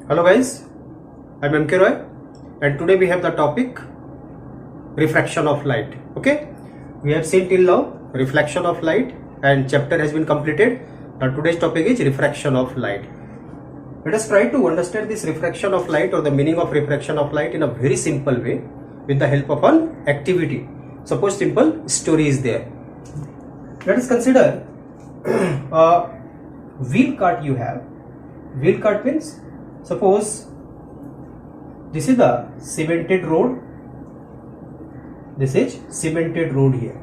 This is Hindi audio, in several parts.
Hello guys, I'm MK Roy and today we have the topic refraction of light. Okay, we have seen till now reflection of light and chapter has been completed. Now today's topic is refraction of light. Let us try to understand this refraction of light or the meaning of refraction of light in a very simple way with the help of an activity. Suppose simple story is there. Let us consider a wheel cart you have. Wheel cart means suppose this is the cemented road. This is cemented road here.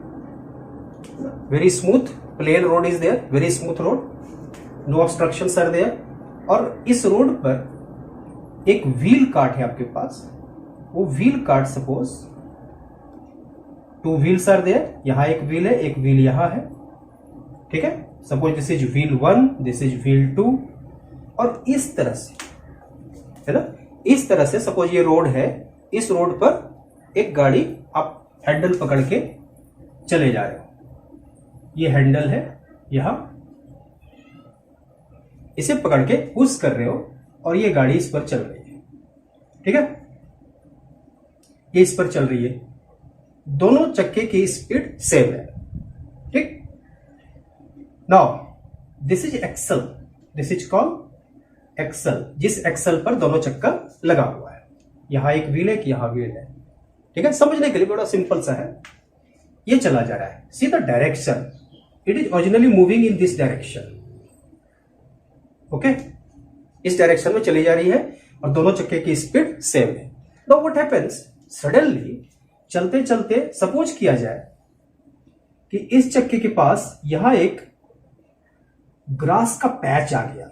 Very smooth, plain road is there. Very smooth road. No obstructions are there. और इस रोड पर एक व्हील कार्ट है आपके पास. वो wheel cart suppose 2 wheels are there. यहां एक व्हील है, एक व्हील यहां है. ठीक है. Suppose this is wheel 1, this is wheel 2. और इस तरह से है ना, इस तरह से सपोज ये रोड है. इस रोड पर एक गाड़ी आप हैंडल पकड़ के चले जा रहे हो. ये हैंडल है, यहां इसे पकड़ के पुश कर रहे हो और ये गाड़ी इस पर चल रही है. ठीक है. ये इस पर चल रही है. दोनों चक्के की स्पीड सेम है. ठीक. Now this is axle. This is called axle. जिस एक्सल पर दोनों चक्का लगा हुआ है. यहां एक व्हील है कि यहां व्हील है. ठीक है. समझने के लिए बड़ा सिंपल सा है. ये चला जा रहा है. See the direction. It is originally moving in this direction. Okay. इस डायरेक्शन में चली जा रही है और दोनों चक्के की स्पीड सेम है. नाउ व्हाट हैपेंस, सडनली चलते चलते सपोज किया जाए कि इस चक्के के पास यहां एक ग्रास का पैच आ गया.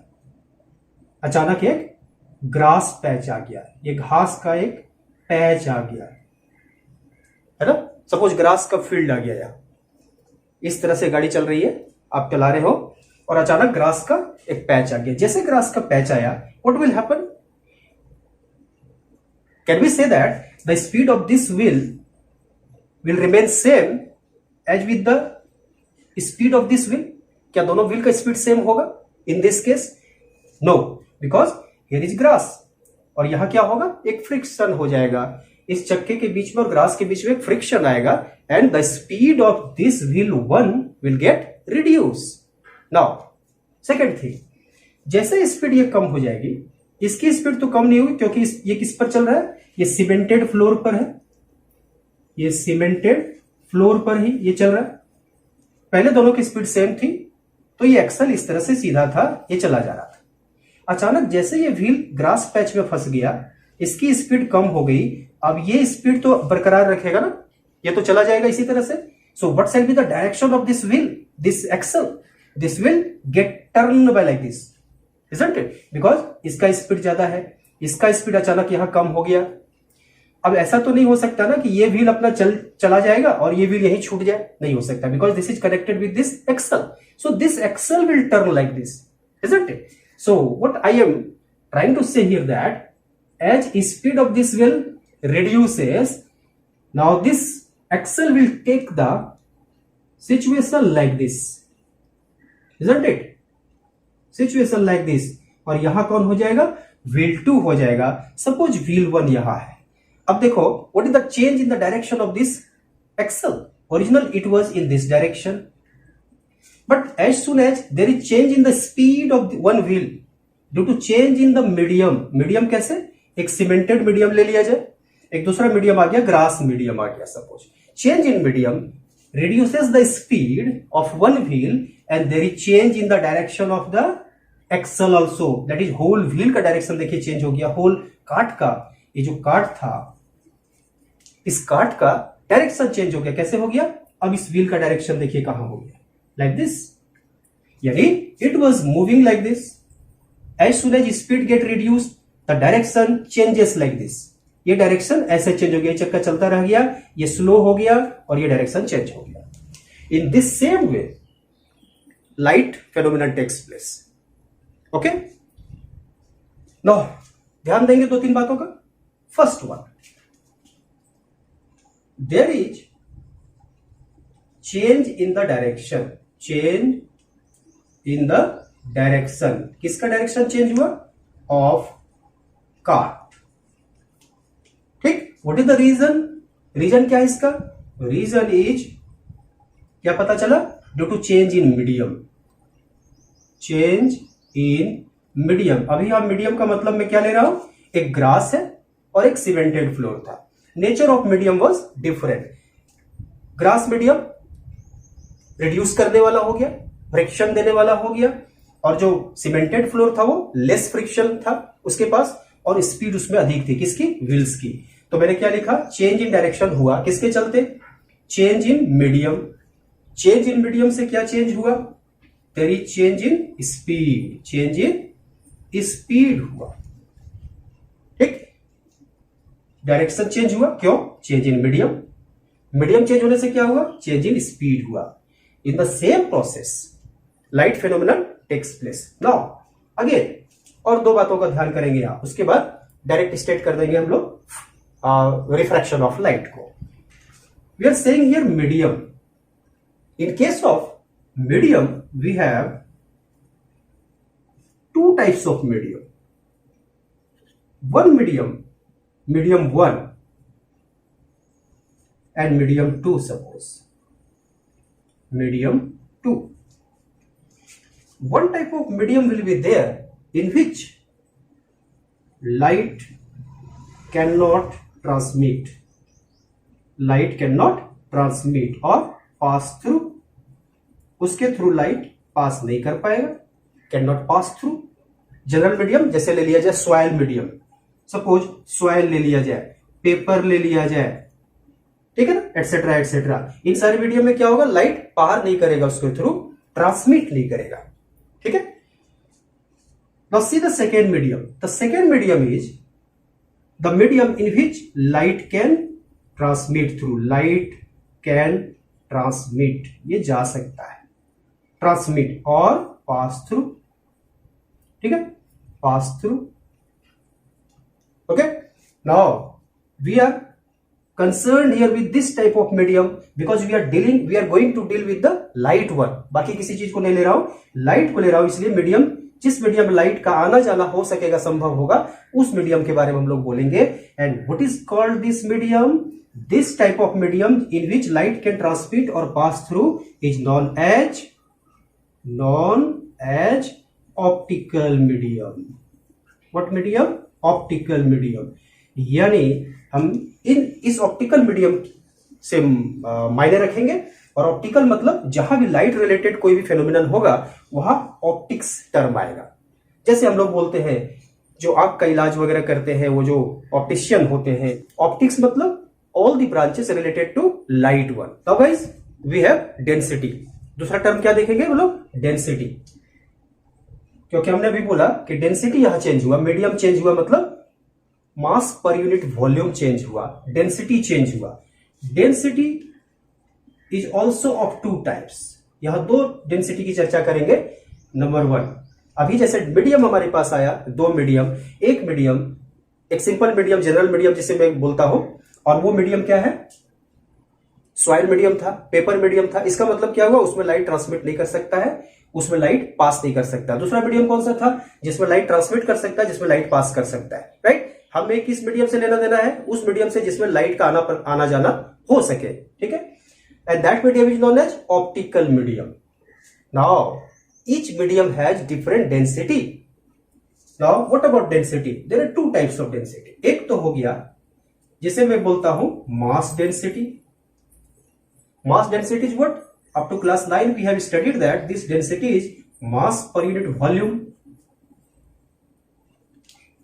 अचानक एक ग्रास पैच आ गया. ये घास का एक पैच आ गया है ना. सपोज ग्रास का फील्ड आ गया. यहां इस तरह से गाड़ी चल रही है, आप चला रहे हो और अचानक ग्रास का एक पैच आ गया. जैसे ग्रास का पैच आया, what will happen? Can we say that the speed of this wheel will remain same as with the speed of this wheel? क्या दोनों व्हील का स्पीड सेम होगा in this case? No, because here is grass. और यहां क्या होगा? एक फ्रिक्शन हो जाएगा. इस चक्के के बीच में और ग्रास के बीच में एक फ्रिक्शन आएगा and the speed of this wheel 1 will get reduce. Now second thing, जैसे स्पीड ये कम हो जाएगी, इसकी स्पीड तो कम नहीं होगी क्योंकि ये किस पर चल रहा है? ये सीमेंटेड फ्लोर पर है. ये सीमेंटेड फ्लोर पर ही ये चल रहा है. पहले दोनों की स्पीड सेम थी तो ये एक्सल इस तरह से सीधा था, ये चला जा रहा था. अचानक जैसे ये व्हील ग्रास पैच में फंस गया, इसकी स्पीड कम हो गई. अब ये स्पीड तो बरकरार रखेगा ना, ये तो चला जाएगा इसी तरह से. So what shall be the direction of this wheel, this axle? This will get turned by like this, isn't it? Because इसका स्पीड ज्यादा है, इसका स्पीड अचानक यहां कम हो गया. अब ऐसा तो नहीं हो सकता ना कि ये व्हील अपना चला जाएगा और ये व्हील यहीं छूट जाए. नहीं हो सकता, because this is connected with this axle. So this axle will turn like this, isn't it? So what I am trying to say here that as speed of this wheel reduces, now this axle will take the situation like this, isn't it? Situation like this. और यहां कौन हो जाएगा? व्हील 2 हो जाएगा. सपोज व्हील 1 यहां है. अब देखो what is the change in the direction of this axle. Original it was in this direction, but as soon as there is change in the speed of one wheel due to change in the medium. Medium कैसे? एक सीमेंटेड मीडियम ले लिया जाए, एक दूसरा मीडियम आ गया, ग्रास मीडियम आ गया. Suppose change in medium reduces the speed of one wheel and there is change in the direction of the axle also. That is whole wheel का डायरेक्शन देखिए चेंज हो गया. होल कार्ट का, ये जो कार्ट था, इस कार्ट का डायरेक्शन चेंज हो गया. कैसे हो गया? अब इस व्हील का डायरेक्शन देखिए कहां हो गया, लाइक दिस. यानी it was moving like this. As soon as speed get reduce, the direction changes like this. ये डायरेक्शन ऐसे चेंज हो गया, चक्का चलता रह गया, ये स्लो हो गया और ये डायरेक्शन चेंज हो गया. In this same way light phenomenon takes place. Okay. Now ध्यान देंगे 2-3 बातों का. First one, there is change in the direction. Change in the direction. किसका डायरेक्शन चेंज हुआ? Of car. ठीक, what is the reason? Reason क्या है इसका? रीजन इज, क्या पता चला? Due to change in medium. Change in medium. अभी हम मीडियम का मतलब मैं क्या ले रहा हूं? एक ग्रास है और एक सीमेंटेड फ्लोर था। Nature of medium was different. Grass medium reduce करने वाला हो गया, फ्रिक्शन देने वाला हो गया, और जो सीमेंटेड फ्लोर था वो लेस फ्रिक्शन था उसके पास, और स्पीड उसमें अधिक थी। किसकी? व्हील्स की। तो मैंने क्या लिखा? चेंज इन डायरेक्शन हुआ किसके चलते? Change in medium. Change in medium से क्या चेंज हुआ? तेरी change in speed. Change in speed हुआ। ठीक, डायरेक्शन चेंज हुआ। क्यों? Change in medium. Medium change होने से क्या हुआ? चेंज इन स्पीड हुआ। In the same process light phenomenon takes place. Now again और दो बातों का ध्यान करेंगे आप, उसके बाद डायरेक्ट स्टेट कर देंगे हम लोग रिफ्रैक्शन ऑफ लाइट को। We are saying here medium. In case of medium we have two types of medium. One medium, medium 1 and medium 2, suppose. Medium 2. One type of medium will be there in which light cannot transmit. Light cannot transmit or pass through. उसके थ्रू लाइट पास नहीं कर पाएगा, can not pass through. General medium जैसे ले लिया जाए सॉइल मीडियम, सपोज सॉइल ले लिया जाए, पेपर ले लिया जाए, ठीक है ना, एटसेट्रा एटसेट्रा। इन सारे मीडियम में क्या होगा? लाइट पार नहीं करेगा उसके थ्रू, ट्रांसमिट नहीं करेगा। ठीक है। Now see the second medium. The second medium is the medium in which light can transmit through. Light can transmit, ये जा सकता है, ट्रांसमिट और पास थ्रू। ठीक है, pass through. Okay, now we are concerned here with this type of medium because we are going to deal with the light one। बाकी किसी चीज को नहीं ले रहा हूं, लाइट को ले रहा हूं। इसलिए मीडियम, जिस मीडियम में लाइट का आना जाना हो सकेगा, संभव होगा, उस मीडियम के बारे में हम लोग बोलेंगे। And what is called this medium? This type of medium in which light can transmit और pass through is known as optical medium. What medium? Optical medium. यानी हम इस ऑप्टिकल मीडियम से मायने रखेंगे, और ऑप्टिकल मतलब जहां भी लाइट रिलेटेड कोई भी फेनोमेनन होगा वहां ऑप्टिक्स टर्म आएगा। जैसे हम लोग बोलते हैं जो आंख का इलाज वगैरह करते हैं वो जो ऑप्टिशियन होते हैं, ऑप्टिक्स मतलब all the branches related to light one. Now guys we have density. दूसरा टर्म क्या देखेंगे हम लोग? डेंसिटी। क्योंकि हमने अभी बोला कि डेंसिटी यहां चेंज हुआ, मीडियम चेंज हुआ, मतलब मास पर यूनिट वॉल्यूम चेंज हुआ, डेंसिटी चेंज हुआ। Density is also of two types. यहां दो डेंसिटी की चर्चा करेंगे। नंबर वन, अभी जैसे मीडियम हमारे पास आया, दो मीडियम, एक सिंपल मीडियम, जनरल मीडियम जिसे मैं बोलता हूं, और वो मीडियम क्या है? सॉइल मीडियम था, पेपर मीडियम था। इसका मतलब क्या हुआ? उसमें लाइट ट्रांसमिट नहीं कर सकता है, उसमें लाइट पास नहीं कर सकता। दूसरा मीडियम कौन सा था? जिसमें लाइट ट्रांसमिट कर सकता है, जिसमें लाइट पास कर सकता है। राइट, हमें किस मीडियम से लेना देना है? उस मीडियम से जिसमें लाइट का आना जाना हो सके। ठीक है, and that medium is known as optical medium. Now each medium has different density. Now what about density? There are two types of density. एक तो हो गया जिसे मैं बोलता हूं mass density. Mass density is what? Up to class 9 we have studied that this density is mass per unit volume.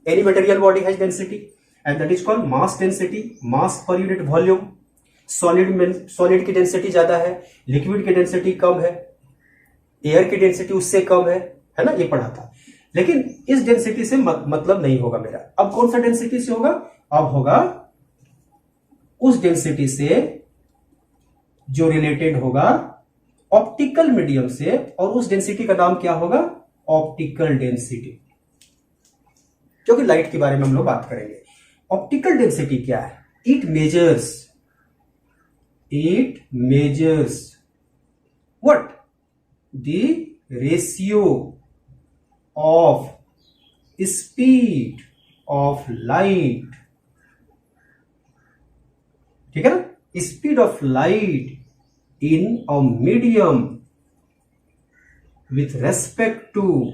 Any material body has density and that is called mass density, mass per unit volume। Solid की डेंसिटी ज्यादा है, लिक्विड की डेंसिटी कम है, एयर की डेंसिटी उससे कम है ना, ये पढ़ा था। लेकिन इस डेंसिटी से मतलब नहीं होगा मेरा। अब कौन सा डेंसिटी से होगा? अब होगा उस डेंसिटी से जो रिलेटेड होगा ऑप्टिकल मीडियम से, और उस डेंसिटी का नाम क्या होगा? Optical density. क्योंकि लाइट के बारे में हम लोग बात करेंगे। ऑप्टिकल डेंसिटी क्या है? It measures what? The ratio of speed of light, ठीक है ना, speed of light in a medium with respect to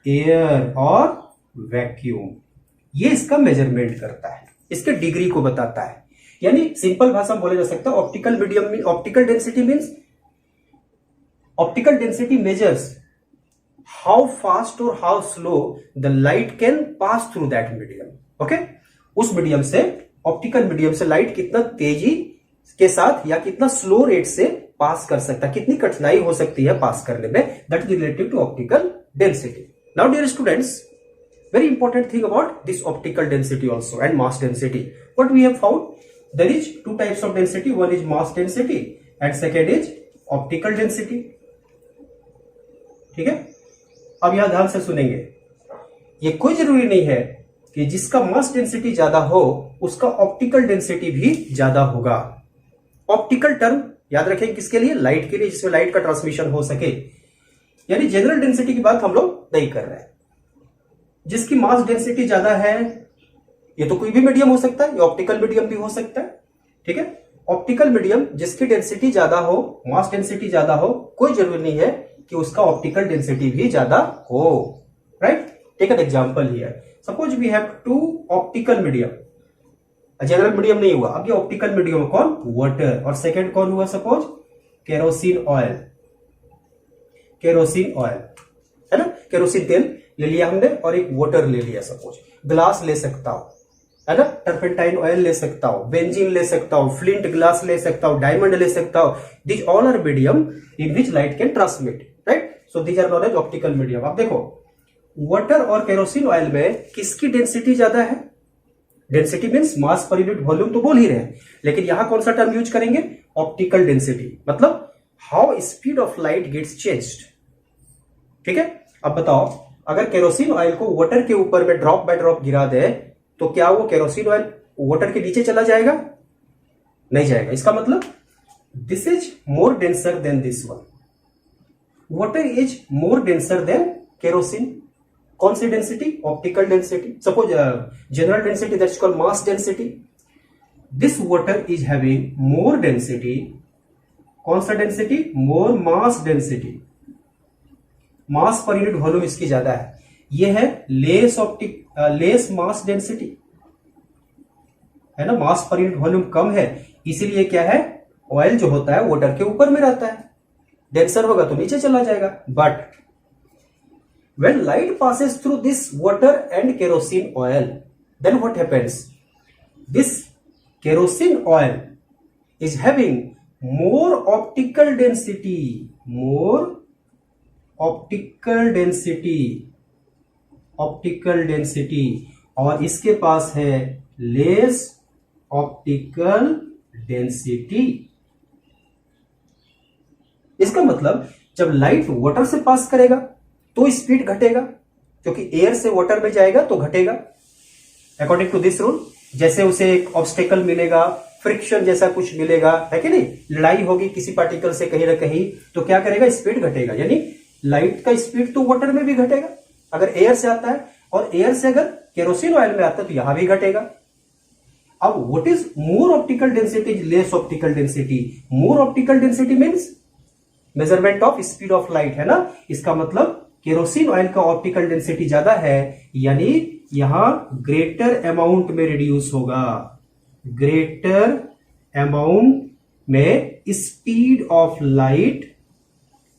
air और वैक्यूम, ये इसका मेजरमेंट करता है, इसके डिग्री को बताता है। यानी सिंपल भाषा में बोला जा सकता है ऑप्टिकल मीडियम में optical density means optical density measures how fast और how slow the light can pass through that medium. Okay, उस मीडियम से, ऑप्टिकल मीडियम से लाइट कितना तेजी के साथ या कितना स्लो रेट से पास कर सकता है, कितनी कठिनाई हो सकती है पास करने में, that is related to optical density. Now dear students, very important thing about this optical density also and mass density. What we have found, there is two types of density, one is mass density and second is optical density. ठीक है, अब यहां ध्यान से सुनेंगे, ये कोई जरूरी नहीं है कि जिसका मास डेंसिटी ज्यादा हो उसका ऑप्टिकल डेंसिटी भी ज्यादा होगा। ऑप्टिकल टर्म याद रखें किसके लिए, लाइट के लिए, जिसमें लाइट का ट्रांसमिशन हो सके, यानी जनरल डेंसिटी की बात हम लोग नहीं कर रहे हैं। जिसकी मास डेंसिटी ज्यादा है, ये तो कोई भी मीडियम हो सकता है, ये ऑप्टिकल मीडियम भी हो सकता है, ठीक है। ऑप्टिकल मीडियम जिसकी डेंसिटी ज्यादा हो, मास डेंसिटी ज्यादा हो, कोई जरूरी नहीं है कि उसका ऑप्टिकल डेंसिटी भी ज्यादा हो, right. Take an example here, suppose we have two optical medium, general medium नहीं हुआ, अब ये ऑप्टिकल मीडियम कौन, वाटर, और सेकेंड कौन हुआ, suppose kerosene oil, kerosene oil है ना, केरोसिन तेल ले लिया हमने, और एक वाटर ले लिया, सपोज ग्लास ले सकता हूं, है ना, टर्पेंटाइन ऑयल ले सकता हूं, बेंजीन ले सकता हूं, फ्लिंट ग्लास ले सकता हूं, डायमंड ले सकता हूं, this all are medium in which light can transmit, right. So this are known as optical medium. अब देखो वाटर और केरोसिन ऑयल में किसकी डेंसिटी ज्यादा है, density means mass per unit volume तो बोल ही रहे हैं, लेकिन यहां कौन सा टर्म यूज करेंगे, ऑप्टिकल डेंसिटी, मतलब how speed of light gets changed, ठीक है। अब बताओ, अगर केरोसिन ऑयल को वाटर के ऊपर में ड्रॉप बाय ड्रॉप गिरा दे तो क्या वो केरोसिन ऑयल वाटर के नीचे चला जाएगा, नहीं जाएगा। इसका मतलब this is more denser than this one, water is more denser than kerosene. कौन सी density, optical density. Suppose general density that's called mass density, this water is having more density, कौन सा डेंसिटी, मोर मास डेंसिटी, मास पर यूनिट वॉल्यूम इसकी ज्यादा है, ये है लेस मास डेंसिटी, है ना, मास पर यूनिट वॉल्यूम कम है, इसीलिए क्या है, ऑयल जो होता है वाटर के ऊपर में रहता है, डेंसर होगा तो नीचे चला जाएगा। But when light passes through this water and kerosene oil, then what happens, this kerosene oil is having more optical density, more optical density, optical density, और इसके पास है लेस ऑप्टिकल डेंसिटी। इसका मतलब जब लाइट वाटर से पास करेगा तो स्पीड घटेगा, क्योंकि एयर से वाटर में जाएगा तो घटेगा, अकॉर्डिंग टू दिस रूल। जैसे उसे एक ऑब्स्टेकल मिलेगा, फ्रिक्शन जैसा कुछ मिलेगा, है कि नहीं, लड़ाई होगी किसी पार्टिकल से कहीं ना कहीं, तो क्या करेगा, स्पीड घटेगा। यानी लाइट का स्पीड तो वाटर में भी घटेगा अगर एयर से आता है, और एयर से अगर केरोसिन ऑयल में आता है तो यहां भी घटेगा। अब what is more optical density, less optical density, more optical density means measurement of speed of light, है ना। इसका मतलब केरोसिन ऑयल का ऑप्टिकल डेंसिटी ज्यादा है, यानी यहां ग्रेटर अमाउंट में रिड्यूस होगा, ग्रेटर अमाउंट में speed of light,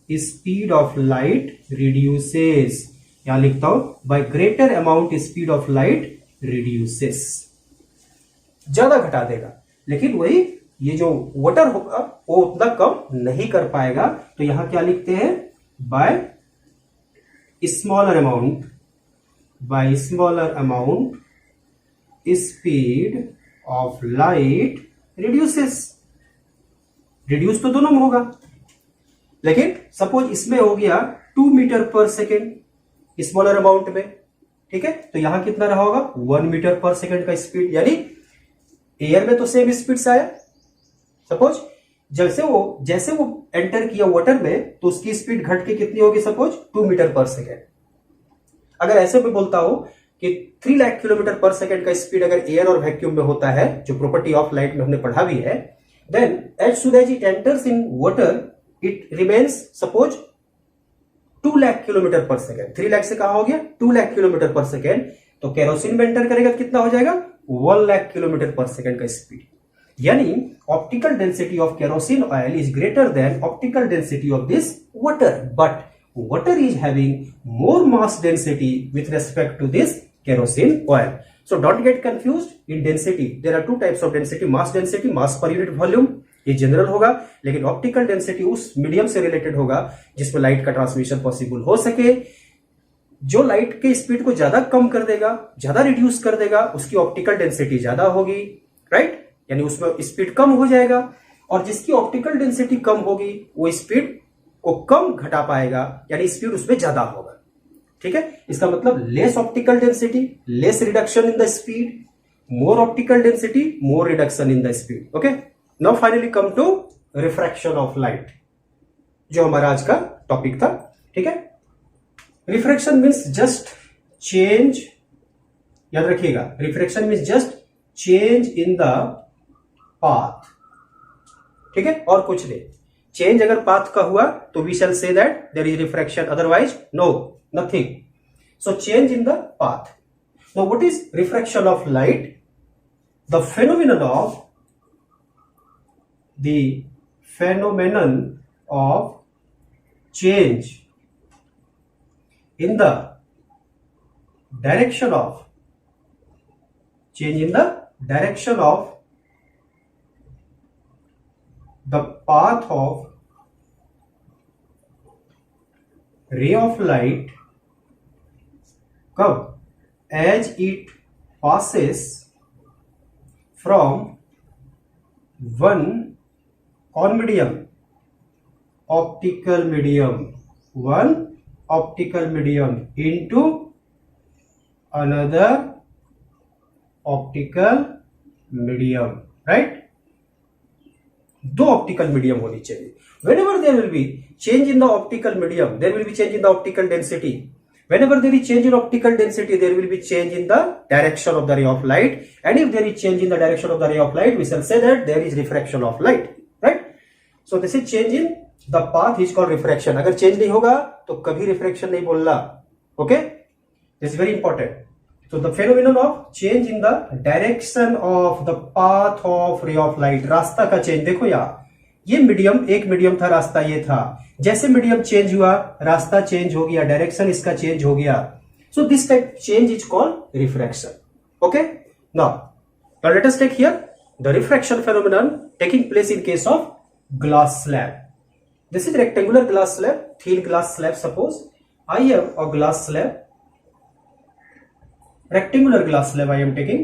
speed of light reduces, यहां लिखता हूं by greater amount speed of light reduces, ज्यादा घटा देगा। लेकिन वही ये जो वाटर होगा वो उतना कम नहीं कर पाएगा, तो यहां क्या लिखते हैं, by smaller amount, by smaller amount speed of light reduces. Reduce तो दोनों में होगा, लेकिन सपोज इसमें हो गया 2 मीटर पर सेकेंड स्मॉलर अमाउंट में, ठीक है, तो यहां कितना रहा होगा, 1 मीटर पर सेकेंड का स्पीड, यानी एयर में तो सेम स्पीड से आया। सपोज जैसे वो एंटर किया वाटर में तो उसकी स्पीड घट के कितनी होगी, सपोज 2 मीटर पर सेकेंड। अगर ऐसे में बोलता हूं कि 3 लाख किलोमीटर पर सेकेंड का स्पीड अगर एयर और वैक्यूम में होता है, जो प्रॉपर्टी ऑफ लाइट में हमने पढ़ा भी है, then as soon as it enters in water it remains suppose 2 lakh kilometre per second. 3 lakh से कहा हो गया 2 लाख किलोमीटर पर सेकेंड, तो केरोसिन में एंटर करेगा तो कितना हो जाएगा 1 लाख किलोमीटर पर सेकेंड का स्पीड। यानी optical density of kerosene oil is greater than optical density of this water, but water is having more mass density with respect to this kerosene oil. So don't get confused in density. There are two types of density, mass density, mass per unit volume, ये जनरल होगा, लेकिन ऑप्टिकल डेंसिटी उस मीडियम से रिलेटेड होगा जिसमें लाइट का ट्रांसमिशन पॉसिबल हो सके। जो लाइट के स्पीड को ज्यादा कम कर देगा, ज्यादा रिड्यूस कर देगा, उसकी ऑप्टिकल डेंसिटी ज्यादा होगी, राइट, यानी उसमें स्पीड कम हो जाएगा। और जिसकी ऑप्टिकल डेंसिटी कम होगी वो स्पीड को कम घटा पाएगा, यानी स्पीड उसमें ज्यादा होगा। ठीक है, इसका मतलब less optical density, less reduction in the speed, more optical density, more reduction in the speed. Okay, now finally come to refraction of light, जो हमारा आज का टॉपिक था। ठीक है, रिफ्रैक्शन मीन्स जस्ट चेंज, याद रखिएगा, refraction means just change in the path. ठीक है, और कुछ नहीं। चेंज अगर पाथ का हुआ तो we shall say that there is refraction, otherwise no, nothing. So change in the path. Now what is refraction of light? The phenomenon of change in the direction of the path of ray of light कब? as it passes from one कौन medium? Optical medium, one optical medium into another optical medium, right? दो ऑप्टिकल मीडियम होनी चाहिए। Whenever there will be change in the optical medium, there will be change in the optical density. Whenever there is change in optical density, there will be change in the direction of the ray of light. And if there is change in the direction of the ray of light, we shall say that there is refraction of light, right? So this is change in the path is called refraction. अगर change नहीं होगा तो कभी refraction नहीं बोलना। Okay? This is very important. So the phenomenon of change in the direction of the path of ray of light, रास्ता का चेंज। देखो यार, ये मीडियम, एक मीडियम था, रास्ता ये था, जैसे मीडियम चेंज हुआ रास्ता चेंज हो गया, डायरेक्शन इसका चेंज हो गया। So this type change is called refraction. Okay, now let us take here the refraction phenomenon taking place in case of glass slab. This is rectangular glass slab, thin glass slab. Suppose I have a glass slab, rectangular glass slab I am taking.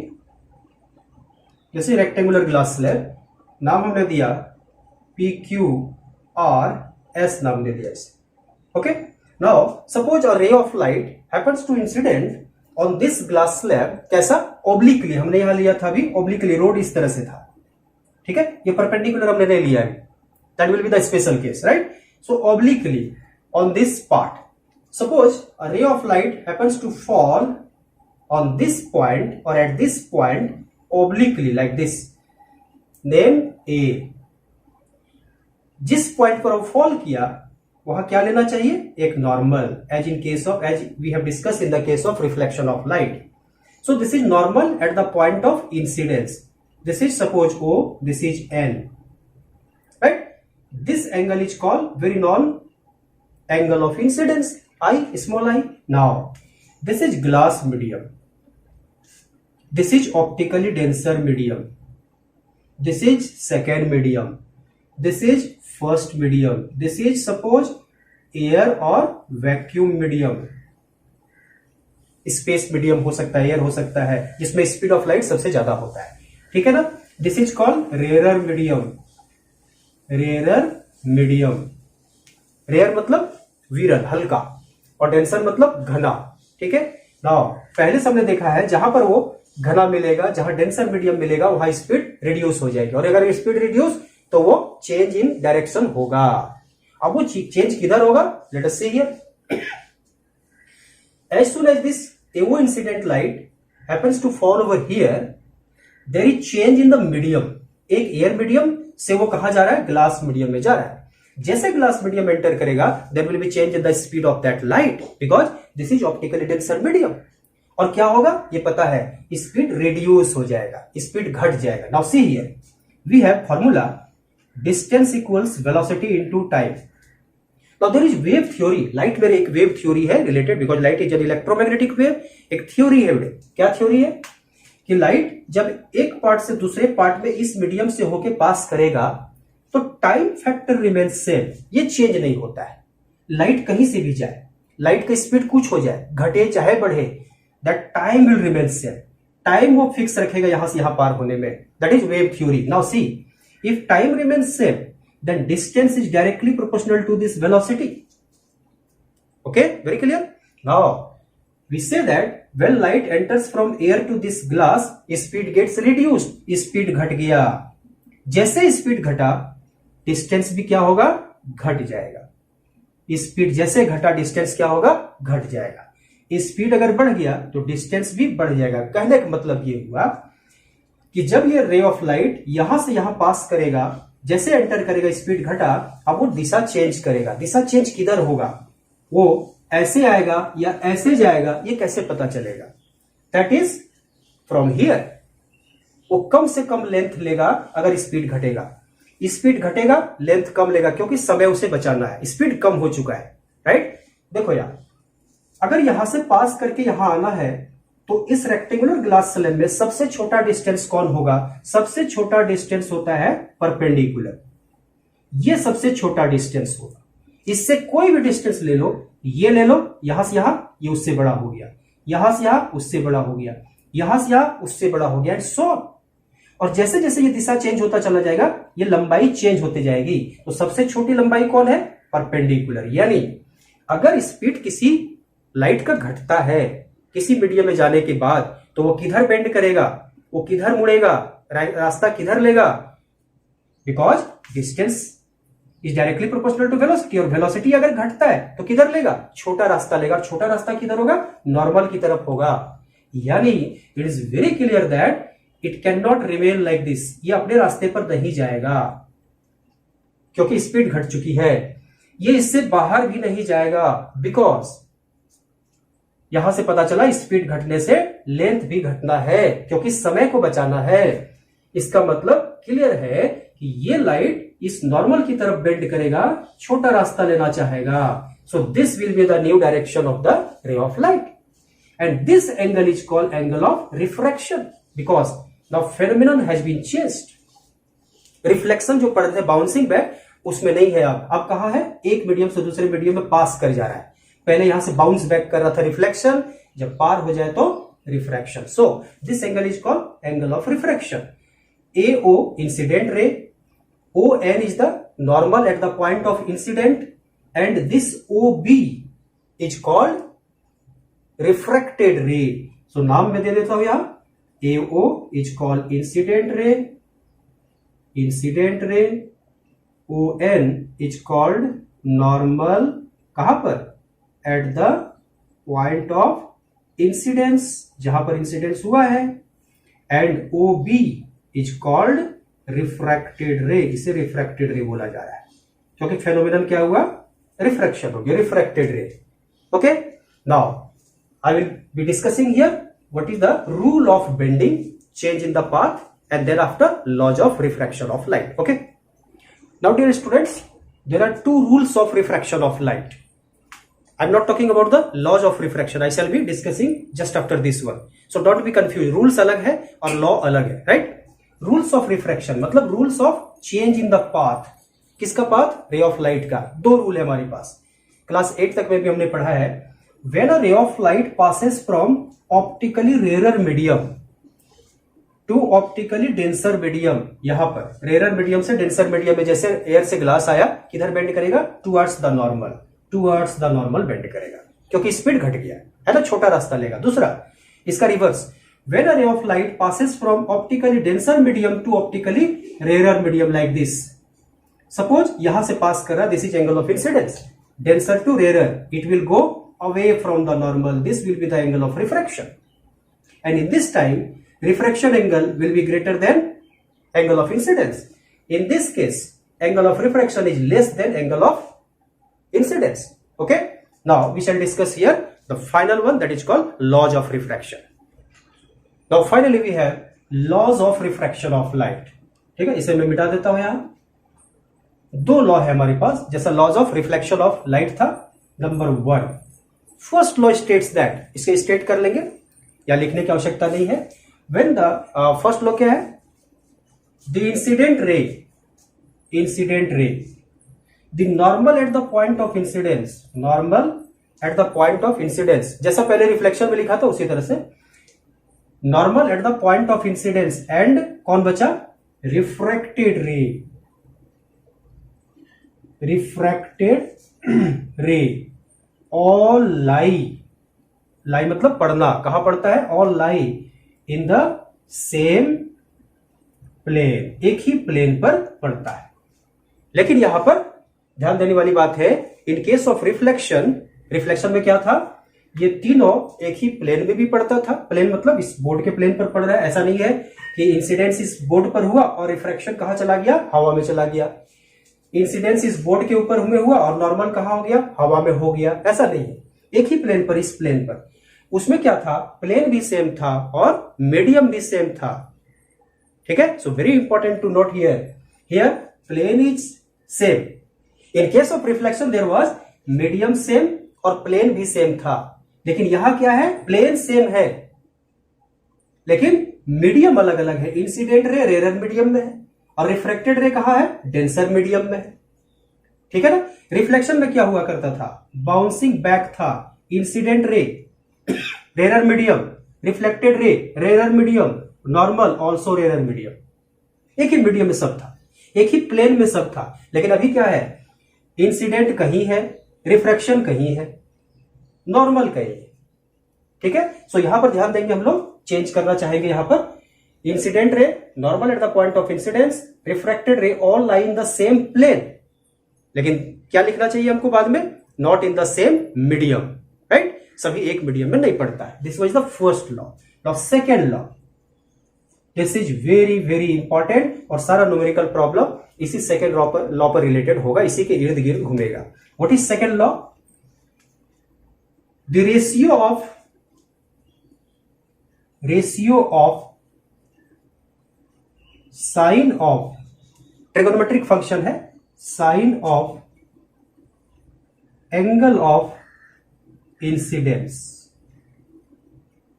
This is rectangular glass slab. नाम हमने दिया PQRS, नाम दे दिया इसे। Okay, now suppose a ray of light happens to incident on this glass slab. कैसा? ओब्लिकली, हमने यहां लिया था अभी ओब्लिकली, रोड इस तरह से था। ठीक है, ये परपेंडिकुलर हमने नहीं लिया है, that will be the special case, right? So obliquely on this part, suppose a ray of light happens to fall on this point or at this point obliquely like this, name A. जिस पॉइंट पर वो फॉल किया वहां क्या लेना चाहिए? एक normal, as in case of, as we have discuss in the case of reflection of light. So this is normal at the point of incidence. This is suppose O, this is N, right? This angle is called very known angle of incidence, I, small I. Now this is glass medium, this is optically denser medium, this is second medium, this is first medium, this is suppose air और vacuum medium, स्पेस मीडियम हो सकता है, एयर हो सकता है, जिसमें स्पीड ऑफ लाइट सबसे ज्यादा होता है। ठीक है ना? This is called rare medium, rare medium. Rare मतलब विरल, हल्का, और डेंसर मतलब घना। ठीक है, नाउ पहले से हमने देखा है जहां पर वो घना मिलेगा, जहां डेंसर मीडियम मिलेगा, वहां स्पीड रिड्यूस हो जाएगी, और अगर स्पीड रिड्यूस तो वो चेंज इन डायरेक्शन होगा। अब वो चेंज किधर होगा? Let us see here. As soon as this AO incident light happens to fall over here, there is change in the medium. एक एयर मीडियम से वो कहा जा रहा है, ग्लास मीडियम में जा रहा है। जैसे ग्लास मीडियम एंटर करेगा, there will be change in the speed of that light because this is optically denser medium. और क्या होगा ये पता है, स्पीड रिड्यूस हो जाएगा, स्पीड घट जाएगा। Now see here we have formula distance equals velocity into time. Now there is wave theory, light में एक वेव थ्योरी है related because light is an electromagnetic wave. एक थ्योरी है, क्या थ्योरी है कि लाइट जब एक पार्ट से दूसरे पार्ट में इस मीडियम से होके पास करेगा तो टाइम फैक्टर रिमेन्स सेम, ये चेंज नहीं होता है। लाइट कहीं से भी जाए, लाइट का स्पीड कुछ हो जाए, घटे चाहे बढ़े, that time will remain same. Time वो फिक्स रखेगा यहां से यहां पार होने में, that is wave theory. Now see if time remains same then distance is directly proportional to this velocity. Okay, very clear? Now we say that when light enters from air to this glass, speed gets reduced. Speed घट गया, जैसे स्पीड घटा डिस्टेंस भी क्या होगा, घट जाएगा। स्पीड जैसे घटा डिस्टेंस क्या होगा, घट जाएगा। स्पीड अगर बढ़ गया तो डिस्टेंस भी बढ़ जाएगा। कहने का मतलब ये हुआ कि जब ये रे ऑफ लाइट यहां से यहां पास करेगा, जैसे एंटर करेगा स्पीड घटा, अब वो दिशा चेंज करेगा। दिशा चेंज किधर होगा, वो ऐसे आएगा या ऐसे जाएगा, ये कैसे पता चलेगा? दैट इज फ्रॉम हियर वो कम से कम लेंथ लेगा अगर स्पीड घटेगा। स्पीड घटेगा लेंथ कम लेगा क्योंकि समय उसे बचाना है, स्पीड कम हो चुका है, राइट? देखो यार, अगर यहां से पास करके यहां आना है तो इस रेक्टेंगुलर ग्लास स्लैब में सबसे छोटा डिस्टेंस कौन होगा? सबसे छोटा डिस्टेंस होता है परपेंडिकुलर, ये सबसे छोटा डिस्टेंस होगा। इससे कोई भी डिस्टेंस ले लो, ये ले लो, यहां से यहां, ये उससे बड़ा हो गया, यहां से यहां उससे बड़ा हो गया, यहां से यहां उससे बड़ा हो गया, एंड सो ऑन। और जैसे जैसे ये दिशा चेंज होता चला जाएगा, ये लंबाई चेंज होती जाएगी। तो सबसे छोटी लंबाई कौन है? परपेंडिकुलर। यानी अगर स्पीड किसी लाइट का घटता है किसी मीडियम में जाने के बाद, तो वो किधर बेंड करेगा, वो किधर मुड़ेगा, रास्ता किधर लेगा? Because distance is directly proportional to velocity, और वेलोसिटी अगर घटता है तो किधर लेगा? छोटा रास्ता लेगा। छोटा रास्ता किधर होगा? नॉर्मल की तरफ होगा। यानी it is very clear that it can not remain like this, ये अपने रास्ते पर नहीं जाएगा क्योंकि स्पीड घट चुकी है। ये इससे बाहर भी नहीं जाएगा बिकॉज यहां से पता चला स्पीड घटने से लेंथ भी घटना है क्योंकि समय को बचाना है। इसका मतलब क्लियर है कि ये लाइट इस नॉर्मल की तरफ बेंड करेगा, छोटा रास्ता लेना चाहेगा। So this will be the new direction of the ray of light and this angle is called angle of refraction because the phenomenon has been changed. Reflection जो पढ़ते थे बाउंसिंग बैक, उसमें नहीं है। अब कहां है? एक मीडियम से दूसरे मीडियम में पास कर जा रहा है। पहले यहां से बाउंस बैक कर रहा था रिफ्लेक्शन, जब पार हो जाए तो refraction. So this angle is called angle of refraction. AO incident ray, ON is the normal at the point of incident and this OB is called refracted ray. So नाम में दे देता हूं यहां, AO is called incident ray, incident ray, ON is called normal, कहां पर? At the point of incidence, जहां पर इंसिडेंस हुआ है, and OB is called refracted ray, इसे रिफ्रैक्टेड रे बोला जा रहा है क्योंकि फेनोमेनन क्या हुआ? रिफ्रैक्शन हो गया, refracted ray. Okay, now I will be discussing here what is the rule of bending, change in the path and then after laws of refraction of light. Okay, now dear students, there are two rules of refraction of light. I'm not talking about the laws of refraction. I shall be discussing just after this one. So don't be confused. Rules अलग है और law अलग है, right? Rules of refraction मतलब rules of change in the path. किसका path? Ray of light का. दो रूल है हमारे पास. क्लास 8 तक में भी हमने पढ़ा है. When a ray of light passes from optically rarer medium to optically denser medium, यहां पर rarer medium से denser medium में जैसे एयर से ग्लास आया, किधर बेंड करेगा? Towards the normal. Towards the normal bend करेगा क्योंकि स्पीड घट गया है ना, छोटा रास्ता लेगा। दूसरा इसका reverse, when a ray of light passes from optically denser medium to optically rare medium like this, suppose यहां से पास कर रहा, this is angle of incidence, denser to rare, it will go away from the normal, this will be the angle of refraction. And in this time, refraction angle will be greater than angle of incidence. In this case, angle of refraction is less than angle of incidence. Okay. Now we shall discuss here the final one, that is called laws of refraction. Now finally we have laws of refraction of light. ठीक है, इसे मैं मिटा देता हूं यहां. दो लॉ है हमारे पास, जैसा laws of reflection of light था. Number 1, first law states that, इसे स्टेट कर लेंगे या लिखने की आवश्यकता नहीं है. व्हेन द फर्स्ट लॉ क्या है, the incident ray the normal at the point of incidence, normal at the point of incidence, जैसा पहले रिफ्लेक्शन में लिखा था उसी तरह से normal at the point of incidence and कौन बचा, रिफ्रैक्टेड रे ऑल लाई मतलब पढ़ना, कहां पढ़ता है, all lie in the same plane, एक ही प्लेन पर पढ़ता है. लेकिन यहां पर ध्यान देने वाली बात है, इन केस ऑफ रिफ्लेक्शन में क्या था, ये तीनों एक ही प्लेन में भी पड़ता था. प्लेन मतलब इस बोर्ड के प्लेन पर पड़ रहा है, ऐसा नहीं है कि इंसिडेंस इस बोर्ड पर हुआ और रिफ्रैक्शन कहां चला गया, हवा में चला गया. इंसिडेंस इस बोर्ड के ऊपर में हुआ और नॉर्मल कहां हो गया, हवा में हो गया, ऐसा नहीं है. एक ही प्लेन पर, इस प्लेन पर. उसमें क्या था, प्लेन भी सेम था और मीडियम भी सेम था. ठीक है, so very important to note here plane is same. In case of reflection there was medium same और प्लेन भी सेम था. लेकिन यहां क्या है, प्लेन सेम है लेकिन मीडियम अलग अलग है. इंसिडेंट रे रेयर मीडियम में है और रिफ्रैक्टेड रे कहां है, डेंसर मीडियम में है. ठीक है ना. रिफ्लेक्शन में क्या हुआ करता था, बाउंसिंग बैक था. Incident ray rare medium, reflected ray rare medium, normal also rare medium. एक ही मीडियम में सब था, एक ही प्लेन में सब था. लेकिन अभी क्या है, इंसिडेंट कहीं है, रिफ्रैक्शन कहीं है, नॉर्मल कहीं है. ठीक है, सो यहां पर ध्यान देंगे, हम लोग चेंज करना चाहेंगे. यहां पर incident ray normal at the point of incidence, refracted ray all lie in the same plane. लेकिन क्या लिखना चाहिए हमको बाद में, not in the same medium. Right, सभी एक मीडियम में नहीं पड़ता है. This was the first law. Now second law, this is very very important और सारा न्यूमेरिकल प्रॉब्लम इसी सेकेंड लॉ पर रिलेटेड होगा, इसी के इर्द गिर्द घूमेगा. What is second law, the ratio of sine of, trigonometric function है, sine of angle of incidence,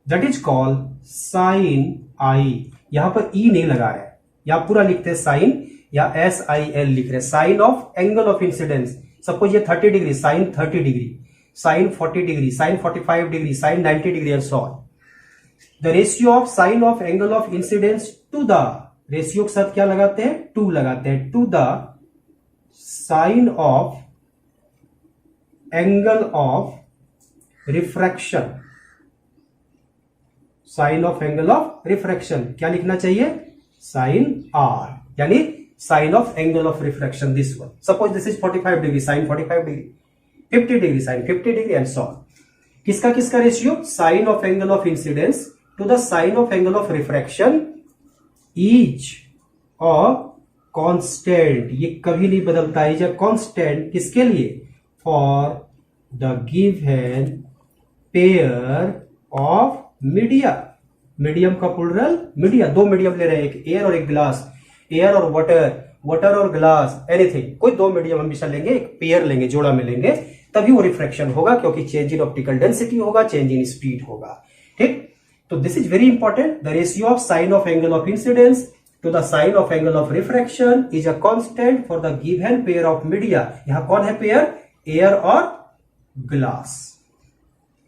that is called sine i. यहां पर ई नहीं लगा रहे हैं, यहां पूरा लिखते हैं साइन या SIN लिख रहे हैं, sine of angle of incidence. Suppose ये 30 degree, sine 30 degree, sine 40 degree, sine 45 degree, sine 90 degree and so on. The ratio of sine of angle of incidence to the, ratio के साथ क्या लगाते हैं, टू लगाते हैं, to the sine of angle of refraction. Sine of angle of refraction क्या लिखना चाहिए, साइन R, यानी sine of angle of refraction. This one, suppose this is 45 degree, sine 45 degree, 50 degree, sine 50 degree and so on. किसका किसका ratio, sine of angle of incidence to the sine of angle of refraction is a constant. ये कभी नहीं बदलता, इज अ कांस्टेंट. किसके लिए, for the given pair of media. Medium का प्लूरल मीडिया, दो मीडियम ले रहे हैं, एक एयर और एक ग्लास, एयर और वाटर और ग्लास, एनीथिंग, कोई दो मीडियम हमेशा लेंगे, एक पेयर लेंगे, जोड़ा में लेंगे, तभी वो रिफ्रैक्शन होगा, क्योंकि चेंज इन ऑप्टिकल डेंसिटी होगा, चेंज इन स्पीड होगा. ठीक, तो this is very important. The ratio of sine of angle of incidence to the sine of angle of refraction is a constant for the given pair of media. यहां कौन है पेयर, एयर और ग्लास.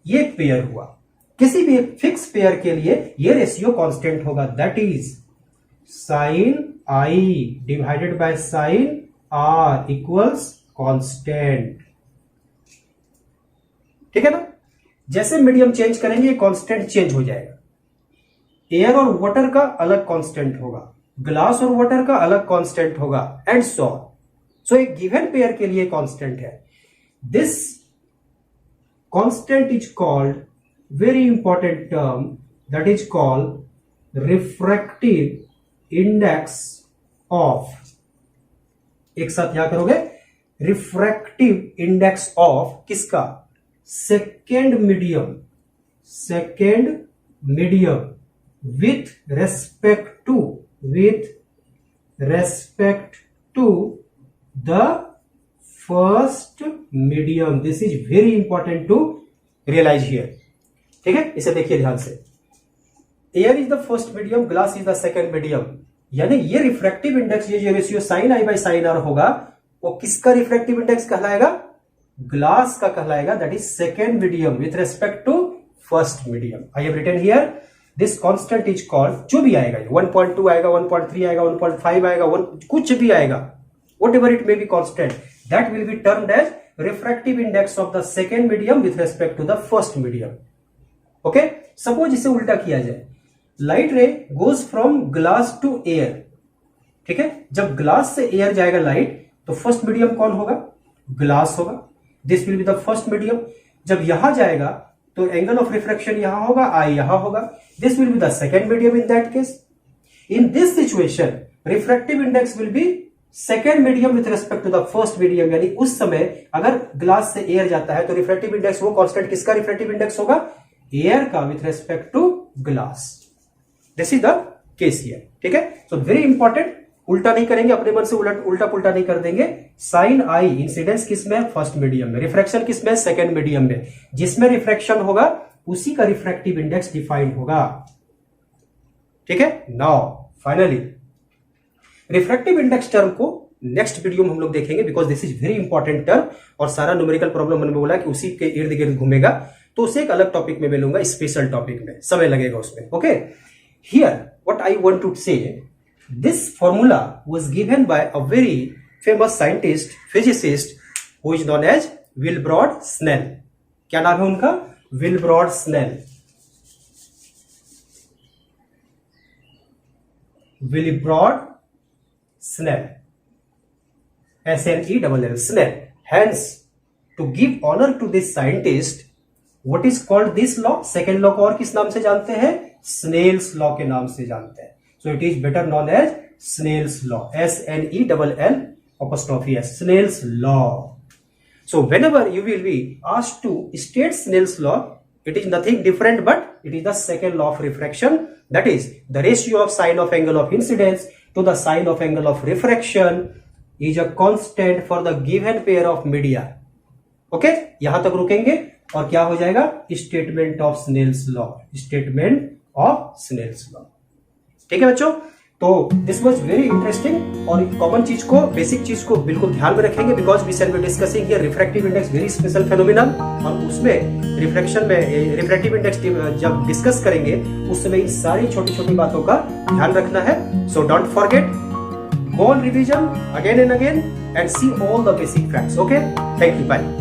ये एक पेयर हुआ. किसी भी एक फिक्स पेयर के लिए ये रेशियो कांस्टेंट होगा, that is sine i divided by sine r equals constant. ठीक है ना. जैसे मीडियम चेंज करेंगे कांस्टेंट चेंज हो जाएगा. एयर और वाटर का अलग कांस्टेंट होगा, ग्लास और वाटर का अलग कांस्टेंट होगा एंड सो ऑन. सो एक गिवन पेयर के लिए कांस्टेंट है. This constant is called, very important term, that is called refractive index of, एक साथ क्या करोगे, रिफ्रैक्टिव इंडेक्स ऑफ किसका, second medium with respect to the first medium. This is very important to realise here. ठीक है, इसे देखिए ध्यान से. Air is the first medium, glass is the second medium. यानी ये रिफ्रैक्टिव इंडेक्स, ये जो ratio sine i by sine r होगा, वो किसका रिफ्रैक्टिव इंडेक्स कहलाएगा, ग्लास का कहलाएगा. That is second medium with respect to first medium. I have written here this constant is called, जो भी आएगा 1.2 आएगा, 1.3 आएगा, 1.5 आएगा, कुछ भी आएगा, whatever it may be constant, that will be termed as refractive index of the second medium with respect to the first medium. Okay, suppose इसे उल्टा किया जाए, light ray goes from glass to air. ठीक है, जब ग्लास से एयर जाएगा लाइट, तो फर्स्ट मीडियम कौन होगा, ग्लास होगा. This will be the first medium. जब यहां जाएगा तो एंगल ऑफ रिफ्रैक्शन यहां होगा, आई यहां होगा. This will be the second medium in that case. In this situation refractive index will be second medium with respect to the first medium. यानी उस समय अगर ग्लास से एयर जाता है तो रिफ्रैक्टिव इंडेक्स, वो कांस्टेंट किसका रिफ्रैक्टिव इंडेक्स होगा, एयर का with respect to glass. This is the case here. ठीक है, सो वेरी इंपॉर्टेंट. उल्टा नहीं करेंगे, अपने मन से उल्टा पुल्टा नहीं कर देंगे. साइन आई इंसिडेंस किसमें, फर्स्ट मीडियम में. रिफ्रैक्शन किसमें, सेकेंड मीडियम में. जिसमें रिफ्रैक्शन होगा उसी का रिफ्रैक्टिव इंडेक्स डिफाइंड होगा. ठीक है, now finally refractive index term को नेक्स्ट वीडियो में हम लोग देखेंगे, because this is very important term. और सारा न्यूमेरिकल प्रॉब्लम मैंने बोला कि उसी के इर्द गिर्द घूमेगा, तो उसे एक अलग टॉपिक में मिलूंगा, स्पेशल टॉपिक में, समय लगेगा उसमें. Okay, here what I want to say, this formula was given by a very famous scientist, physicist, who is known as Wilbrod Snell. क्या नाम है उनका, Wilbrod Snell. Wilbrod Snell, SNELL, Snell. Hence, to give honor to this scientist, what is called this law, second law को और किस नाम से जानते हैं, Snell's law के नाम से जानते हैं. So it is better known as Snell's law. SNELL apostrophe S. Snell's law. So whenever you will be asked to state Snell's law, it is nothing different but it is the second law of refraction. That is the ratio of sine of angle of incidence to the sine of angle of refraction is a constant for the given pair of media. Okay? यहां तक रुकेंगे और क्या हो जाएगा, statement of Snell's law. Statement of Snell's law. ठीक है बच्चों, तो दिस वाज वेरी इंटरेस्टिंग. और कॉमन चीज को, बेसिक चीज को बिल्कुल ध्यान में रखेंगे, because we shall be discussing here refractive index, very special phenomenon. और उसमें रिफ्रैक्शन में रिफ्रैक्टिव इंडेक्स जब डिस्कस करेंगे उस समय इन सारी छोटी छोटी बातों का ध्यान रखना है. So don't forget, go on revision again and again and see all the basic facts. Okay, thank you, bye.